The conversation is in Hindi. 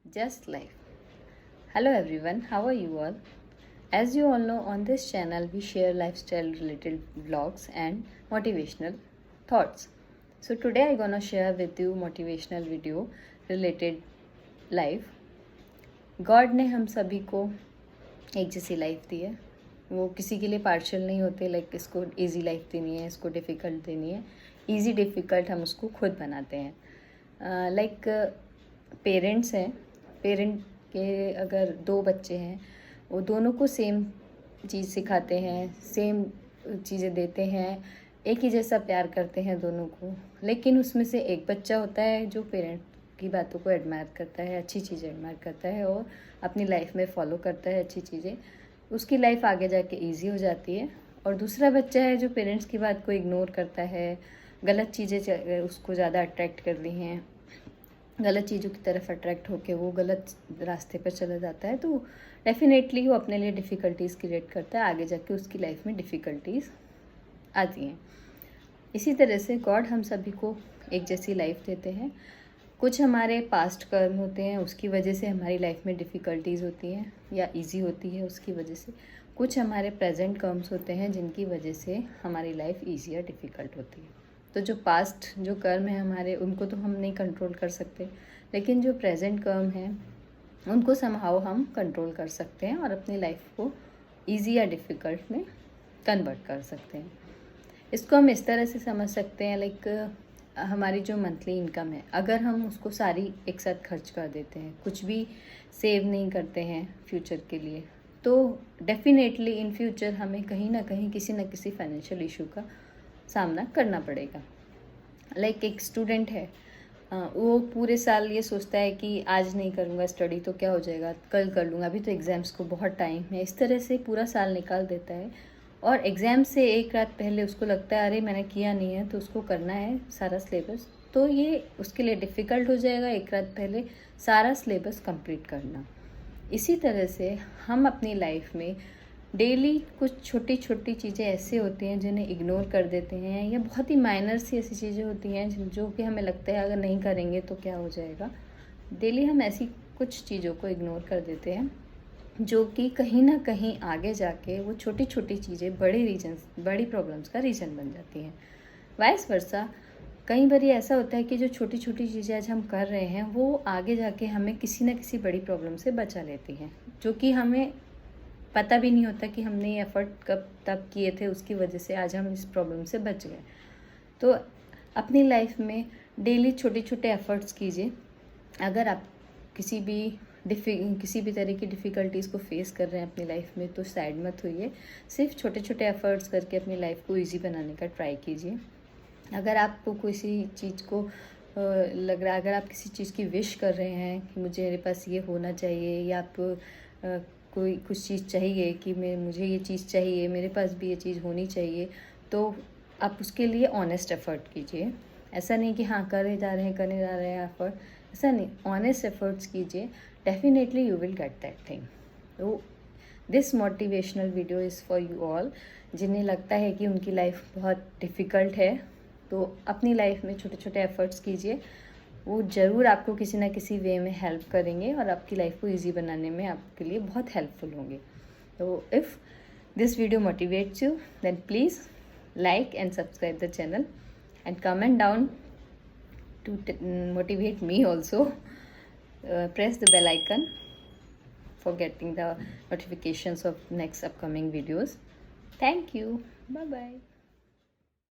Just life. Hello everyone, how are you all? As you all know, on this channel we share lifestyle related vlogs and motivational thoughts. So today I'm gonna share with you motivational video related life. God ने हम सभी को एक जैसी लाइफ दी है. वो किसी के लिए पार्शियल नहीं होते. लाइक इसको इजी लाइफ देनी है, इसको डिफ़िकल्ट देनी है. इजी डिफ़िकल्ट हम उसको खुद बनाते हैं. लाइक पेरेंट्स हैं. पेरेंट के अगर दो बच्चे हैं, वो दोनों को सेम चीज़ सिखाते हैं, सेम चीज़ें देते हैं, एक ही जैसा प्यार करते हैं दोनों को. लेकिन उसमें से एक बच्चा होता है जो पेरेंट की बातों को एडमायर करता है, अच्छी चीज़ें एडमायर करता है और अपनी लाइफ में फॉलो करता है अच्छी चीज़ें. उसकी लाइफ आगे जाके इजी हो जाती है. और दूसरा बच्चा है जो पेरेंट्स की बात को इग्नोर करता है, गलत चीज़ें उसको ज़्यादा अट्रैक्ट कर ली हैं, गलत चीज़ों की तरफ अट्रैक्ट होकर वो गलत रास्ते पर चला जाता है. तो डेफिनेटली वो अपने लिए डिफ़िकल्टीज़ क्रिएट करता है. आगे जाके उसकी लाइफ में डिफ़िकल्टीज़ आती हैं. इसी तरह से गॉड हम सभी को एक जैसी लाइफ देते हैं. कुछ हमारे पास्ट कर्म होते हैं, उसकी वजह से हमारी लाइफ में डिफ़िकल्टीज़ होती हैं या इजी होती है उसकी वजह से. कुछ हमारे प्रेजेंट कर्म्स होते हैं जिनकी वजह से हमारी लाइफ ईजी या डिफ़िकल्ट होती है. तो जो पास्ट जो कर्म है हमारे, उनको तो हम नहीं कंट्रोल कर सकते, लेकिन जो प्रेजेंट कर्म है उनको समहाउ हम कंट्रोल कर सकते हैं और अपनी लाइफ को ईजी या डिफ़िकल्ट में कन्वर्ट कर सकते हैं. इसको हम इस तरह से समझ सकते हैं, लाइक हमारी जो मंथली इनकम है, अगर हम उसको सारी एक साथ खर्च कर देते हैं, कुछ भी सेव नहीं करते हैं फ्यूचर के लिए, तो डेफिनेटली इन फ्यूचर हमें कहीं ना कहीं किसी न किसी फाइनेंशियल इशू का सामना करना पड़ेगा. लाइक एक स्टूडेंट है, वो पूरे साल ये सोचता है कि आज नहीं करूँगा स्टडी तो क्या हो जाएगा, कल कर लूँगा, अभी तो एग्ज़ाम्स को बहुत टाइम है. इस तरह से पूरा साल निकाल देता है और एग्ज़ाम से एक रात पहले उसको लगता है अरे मैंने किया नहीं है, तो उसको करना है सारा सिलेबस. तो ये उसके लिए डिफ़िकल्ट हो जाएगा एक रात पहले सारा सिलेबस कंप्लीट करना. इसी तरह से हम अपनी लाइफ में डेली कुछ छोटी छोटी चीज़ें ऐसे होती हैं जिन्हें इग्नोर कर देते हैं, या बहुत ही माइनर सी ऐसी चीज़ें होती हैं जो कि हमें लगता है अगर नहीं करेंगे तो क्या हो जाएगा. डेली हम ऐसी कुछ चीज़ों को इग्नोर कर देते हैं जो कि कहीं ना कहीं आगे जाके वो छोटी छोटी चीज़ें बड़ी प्रॉब्लम्स का रीज़न बन जाती हैं. वाइस वर्सा कई बार ऐसा होता है कि जो छोटी छोटी चीज़ें आज हम कर रहे हैं वो आगे जाके हमें किसी न किसी बड़ी प्रॉब्लम से बचा लेती हैं, जो कि हमें पता भी नहीं होता कि हमने ये एफ़र्ट कब तब किए थे, उसकी वजह से आज हम इस प्रॉब्लम से बच गए. तो अपनी लाइफ में डेली छोटे छोटे एफ़र्ट्स कीजिए. अगर आप किसी भी तरह की डिफ़िकल्टीज़ को फेस कर रहे हैं अपनी लाइफ में, तो सैड मत होइए. सिर्फ छोटे छोटे एफ़र्ट्स करके अपनी लाइफ को ईजी बनाने का ट्राई कीजिए. अगर आपको किसी चीज़ को लग रहा है, अगर आप किसी चीज़ की विश कर रहे हैं कि मुझे मेरे पास ये होना चाहिए, या आप कोई कुछ चीज़ चाहिए कि मुझे ये चीज़ चाहिए, मेरे पास भी ये चीज़ होनी चाहिए, तो आप उसके लिए ऑनेस्ट एफ़र्ट कीजिए. ऐसा नहीं कि हाँ करे जा रहे हैं एफ़र्ट, ऐसा नहीं. ऑनेस्ट एफ़र्ट्स कीजिए. Definitely you will get that thing. तो this motivational video is for you all. जिन्हें लगता है कि उनकी लाइफ बहुत डिफ़िकल्ट है, तो अपनी लाइफ में छोटे छोटे एफ़र्ट्स कीजिए. वो ज़रूर आपको किसी ना किसी वे में हेल्प करेंगे और आपकी लाइफ को ईजी बनाने में आपके लिए बहुत हेल्पफुल होंगे. तो if this video motivates you, then please like and subscribe the channel and comment down to motivate me also. Press the bell icon for getting the notifications of next upcoming videos. Thank you. Bye bye.